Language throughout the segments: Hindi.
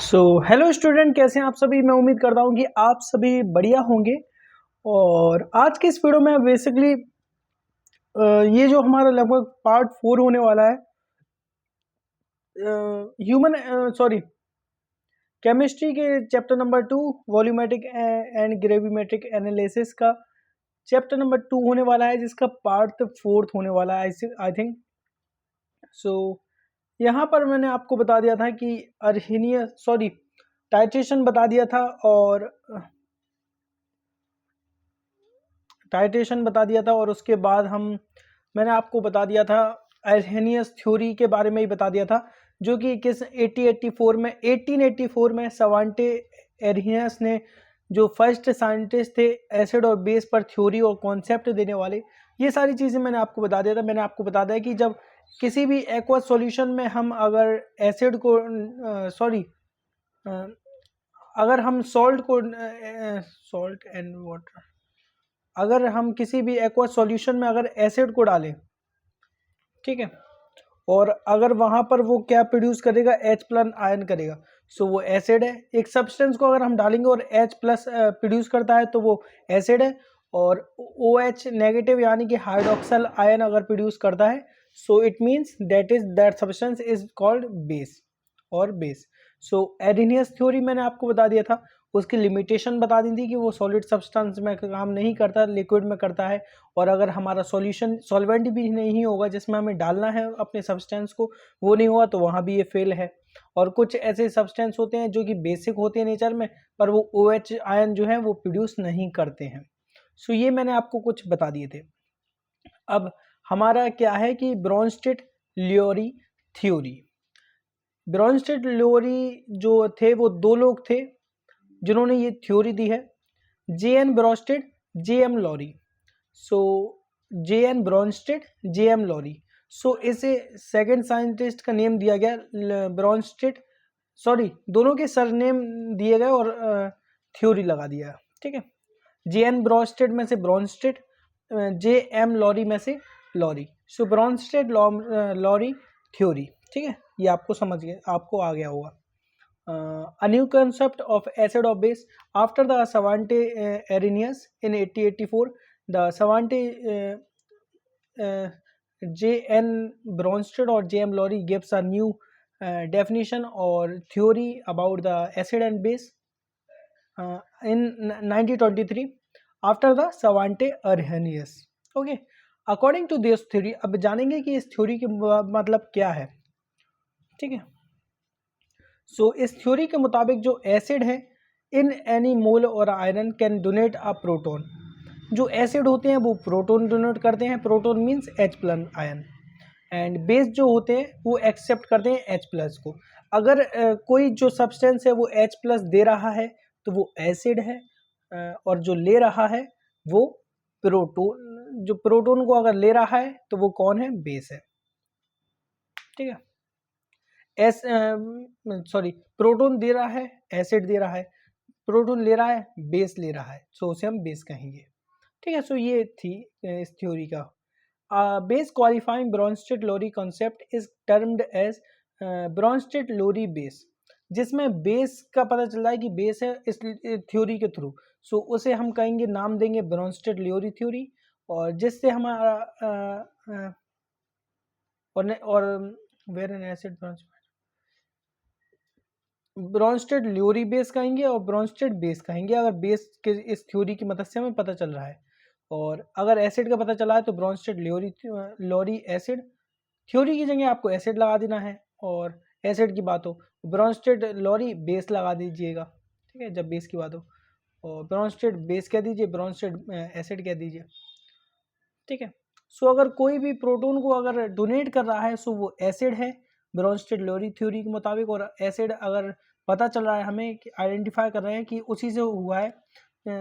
सो हेलो स्टूडेंट, कैसे हैं आप सभी। मैं उम्मीद करता हूं कि आप सभी बढ़िया होंगे। और आज के इस वीडियो में बेसिकली ये जो हमारा लगभग पार्ट 4 होने वाला है ह्यूमन सॉरी केमिस्ट्री के chapter number 2 volumetric and gravimetric analysis का चैप्टर नंबर 2 होने वाला है, जिसका पार्ट 4 होने वाला है आई थिंक। सो यहाँ पर मैंने आपको बता दिया था कि टाइट्रेशन बता दिया था, और उसके बाद मैंने आपको बता दिया था अर्हेनियस थ्योरी के बारे में ही बता दिया था, जो कि किस 1884 में सवांटे अर्हेनियस ने, जो फर्स्ट साइंटिस्ट थे एसिड और बेस पर थ्योरी और कॉन्सेप्ट देने वाले, ये सारी चीज़ें मैंने आपको बता दिया था। मैंने आपको बता दिया कि जब किसी भी एक्वस सॉल्यूशन में हम अगर एसिड को अगर हम सॉल्ट एंड वाटर, अगर हम किसी भी एक्वा सॉल्यूशन में अगर एसिड को डालें, ठीक है, और अगर वहां पर वो क्या प्रोड्यूस करेगा, H प्लस आयन करेगा। सो वो एसिड है। एक सब्सटेंस को अगर हम डालेंगे और H प्लस प्रोड्यूस करता है तो वो एसिड है। और OH नेगेटिव यानी कि हाइड्रोक्सल आयन अगर प्रोड्यूस करता है, so it means that substance is called base और बेस। सो एरिनियस थ्योरी मैंने आपको बता दिया था, उसकी लिमिटेशन बता दी थी कि वो सॉलिड सब्सटेंस में काम नहीं करता, लिक्विड में करता है। और अगर हमारा सॉल्यूशन सॉल्वेंट भी नहीं होगा जिसमें हमें डालना है अपने सब्सटेंस को, वो नहीं हुआ तो वहाँ भी ये फेल है। और कुछ ऐसे सब्सटेंस होते हैं जो कि बेसिक होते हैं नेचर में, पर वो OH आयन जो है वो प्रोड्यूस नहीं करते हैं। सो ये मैंने आपको कुछ बता दिए थे। अब हमारा क्या है कि ब्रोंस्टेड लियोरी थ्योरी। ब्रोंस्टेड लियोरी जो थे वो दो लोग थे जिन्होंने ये थ्योरी दी है, JN ब्रोंस्टेड, JM लॉरी। सो JN ब्रोंस्टेड, JM लॉरी। सो इसे सेकंड साइंटिस्ट का नेम दिया गया ब्रोंस्टेड, दोनों के सरनेम दिए गए और थ्योरी लगा दिया, ठीक है। JN ब्रोंस्टेड में से ब्रोंस्टेड, JM लॉरी में से लॉरी। सो ब्रोंस्टेड लॉरी थ्योरी, ठीक है, ये आपको समझ गए, आपको आ गया होगा। A new concept of acid or base after the Savante Arrhenius in 1884. The Savante J.N. Bronsted or J.M. Lowry gives a new definition or theory about the acid and base in 1923 after the Savante Arrhenius. Okay, according to this theory, अब जानेंगे कि इस थ्योरी के मतलब क्या है, ठीक है। सो इस थ्योरी के मुताबिक जो एसिड है, इन एनी मोल और iron can donate a proton. जो एसिड होते हैं वो प्रोटॉन डोनेट करते हैं, proton means H plus ion. And base जो होते हैं वो एक्सेप्ट करते हैं H प्लस को। अगर कोई जो सब्सटेंस है वो H प्लस दे रहा है तो वो एसिड है, और जो ले रहा है वो प्रोटोन, जो प्रोटॉन को अगर ले रहा है तो वो कौन है, बेस है, ठीक है। प्रोटॉन दे रहा है, एसिड दे रहा है, प्रोटॉन ले रहा है, बेस ले रहा है, सो उसे हम बेस कहेंगे, ठीक है। सो ये थी इस थ्योरी का। Base qualifying Bronsted Lowry concept is termed as Bronsted Lowry base, जिसमें बेस का पता चल रहा है कि बेस है इस थ्योरी के थ्रू, सो उसे हम कहेंगे, नाम देंगे ब्रोंस्टेड लोरी थ्योरी। और जिससे हमारा और where an acid Bronsted Lowry base कहेंगे और ब्रोंस्टेड बेस कहेंगे, अगर बेस के इस थ्योरी की मदद से हमें पता चल रहा है। और अगर एसिड का पता चला है तो ब्रोंस्टेड लॉरी एसिड, थ्योरी की जगह आपको एसिड लगा देना है। और एसिड की बात हो ब्रोंस्टेड लॉरी बेस लगा दीजिएगा, ठीक है, जब बेस की बात हो। और ब्रोंस्टेड बेस कह दीजिए, ब्रोंस्टेड एसिड कह दीजिए, ठीक है। सो अगर कोई भी प्रोटॉन को अगर डोनेट कर रहा है सो वो एसिड है ब्रोंस्टेड लोरी थ्योरी के मुताबिक। और एसिड अगर पता चल रहा है हमें कि आइडेंटिफाई कर रहे हैं कि उसी से हुआ है,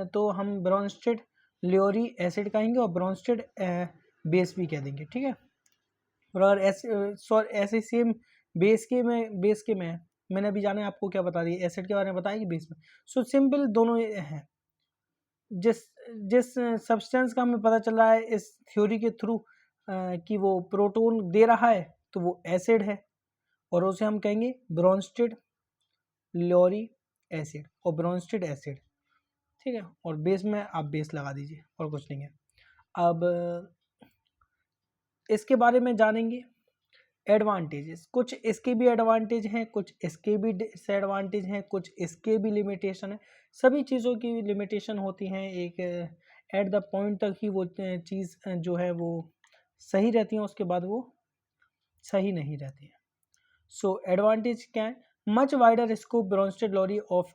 तो हम ब्रोंस्टेड लोरी एसिड कहेंगे और ब्रोंस्टेड बेस भी कह देंगे, ठीक है। और अगर ऐसे सेम बेस के में मैंने अभी जाने आपको क्या बता दिया, एसिड के बारे में बताया कि बेस में। सो सिंपल दोनों हैं। जिस जिस सब्सटेंस का हमें पता चल रहा है इस थ्योरी के थ्रू कि वो प्रोटॉन दे रहा है तो वो एसिड है, और उसे हम कहेंगे ब्रोंस्टेड लॉरी एसिड और ब्रोंस्टेड एसिड, ठीक है, और बेस में आप बेस लगा दीजिए और कुछ नहीं है। अब इसके बारे में जानेंगे एडवांटेजेस, कुछ इसके भी एडवांटेज हैं, कुछ इसके भी डिसएडवांटेज हैं, कुछ इसके भी लिमिटेशन है। सभी चीज़ों की लिमिटेशन होती हैं, एक एट द पॉइंट तक ही वो चीज़ जो है वो सही रहती है, उसके बाद वो सही नहीं रहती है। सो एडवांटेज क्या है? Much wider scope Bronsted Lowry of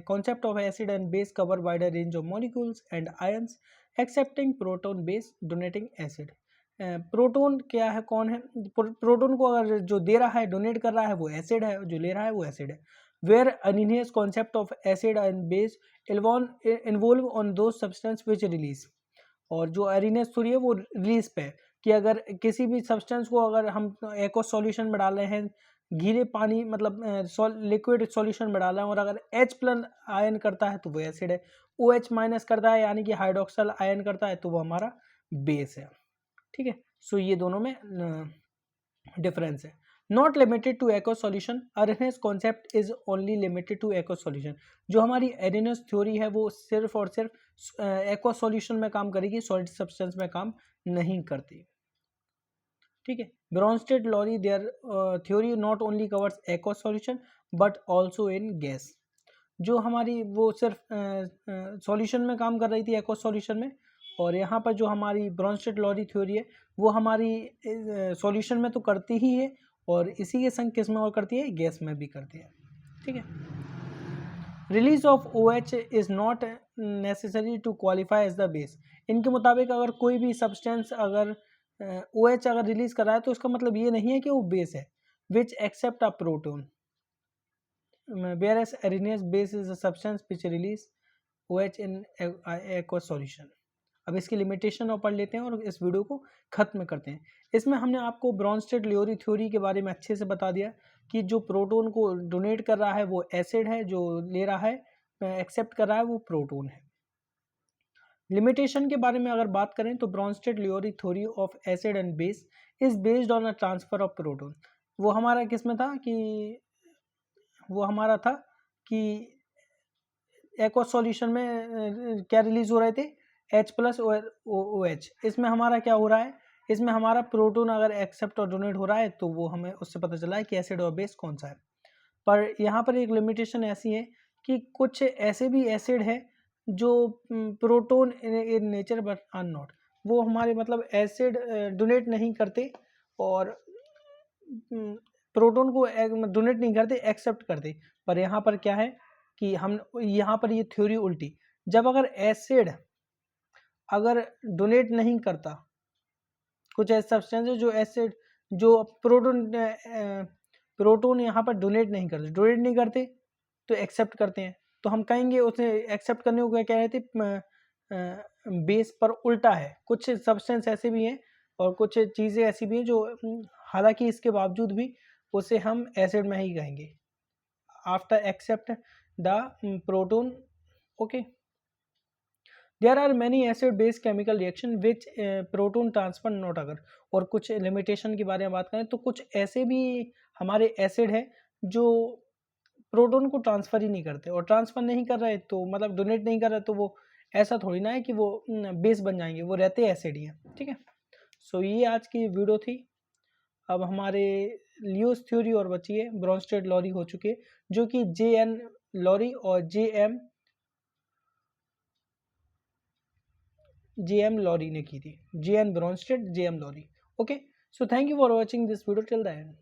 concept of acid and base cover wider range of molecules and ions accepting proton base donating acid। Proton क्या है, कौन है? प्रोटोन को अगर जो दे रहा है, डोनेट कर रहा है, वो एसिड है, जो ले रहा है वो एसिड है। Where Arrhenius concept of acid and base involve on दो सब्सटेंस विच रिलीज, और जो अरिनियस थ्योरी है वो रिलीज पे है कि अगर किसी भी सब्सटेंस को अगर हम एक्वस सॉल्यूशन में डाल रहे हैं, गीले पानी मतलब लिक्विड सॉल्यूशन में डाला है, और अगर H+ आयन करता है तो वो एसिड है, OH- करता है यानी कि हाइड्रोक्सल आयन करता है तो वो हमारा बेस है, ठीक है। सो ये दोनों में डिफरेंस है। Not limited to aqueous solution, Arrhenius concept is only limited to aqueous solution. जो हमारी अरेनेस थ्योरी है वो सिर्फ और सिर्फ एक्वस सॉल्यूशन में काम करेगी, सॉलिड सब्सटेंस में काम नहीं करती, ठीक है। Bronsted Lowry their theory not only covers aqueous solution but also in gas. जो हमारी वो सिर्फ सॉल्यूशन में काम कर रही थी, एक्वस सॉल्यूशन में, और यहाँ पर जो हमारी ब्रोंस्टेड लॉरी थ्योरी है वो हमारी सॉल्यूशन में तो करती ही है, और इसी के संग किस में और करती है, गैस में भी करती है, ठीक है। Release of OH is not necessary to qualify as the base. इनके मुताबिक अगर कोई भी सब्सटेंस अगर OH अगर रिलीज कर रहा है तो इसका मतलब ये नहीं है कि वो बेस है। Which accept a proton, whereas areneous base is a substance which release OH in aqueous solution। अब इसकी लिमिटेशन और पढ़ लेते हैं और इस वीडियो को खत्म करते हैं। इसमें हमने आपको ब्रोंस्टेड लॉरी थ्योरी के बारे में अच्छे से बता दिया कि जो प्रोटोन को डोनेट कर रहा है वो एसिड है, जो ले रहा है एक्सेप्ट कर रहा है वो प्रोटोन है। लिमिटेशन के बारे में अगर बात करें तो Bronsted Lowry theory of acid and base is based on a transfer of proton. वो हमारा किस में था कि वो हमारा था कि एक्वस सॉल्यूशन में क्या रिलीज हो रहे थे, H+ और OH। इसमें हमारा क्या हो रहा है, इसमें हमारा प्रोटोन अगर एक्सेप्ट और डोनेट हो रहा है तो वो हमें उससे पता चला है कि एसिड और बेस कौन सा है। पर यहाँ पर एक लिमिटेशन ऐसी है कि कुछ ऐसे भी एसिड है जो proton in nature but are not, वो हमारे मतलब एसिड डोनेट नहीं करते और प्रोटोन को डोनेट नहीं करते, एक्सेप्ट करते। पर यहाँ पर क्या है कि हम यहाँ पर ये थ्योरी उल्टी, जब अगर एसिड अगर डोनेट नहीं करता, कुछ ऐसे सब्सटेंस है जो एसिड जो प्रोटोन यहाँ पर डोनेट नहीं करते तो एक्सेप्ट करते हैं, तो हम कहेंगे उसे एक्सेप्ट करने को क्या कह रहे थे, बेस पर उल्टा है। कुछ सब्सटेंस ऐसे भी हैं और कुछ चीज़ें ऐसी भी हैं जो हालांकि इसके बावजूद भी उसे हम एसिड में ही कहेंगे after accept the proton, okay. There are many acid base chemical reaction which proton transfer not अगर। और कुछ लिमिटेशन के बारे में बात करें तो कुछ ऐसे भी हमारे एसिड है जो प्रोटोन को ट्रांसफ़र ही नहीं करते, और ट्रांसफ़र नहीं कर रहे तो मतलब डोनेट नहीं कर रहे तो वो ऐसा थोड़ी ना है कि वो बेस बन जाएंगे, वो रहते एसिड ही हैं, ठीक है। सो ये आज की वीडियो थी। अब हमारे लियोस थ्योरी और बची है, ब्रोंस्टेड लॉरी हो चुके हैं जो कि JN लॉरी और JM लॉरी ने की थी, JN Bronsted JM Lowry, okay. So thank you for watching this video till the and.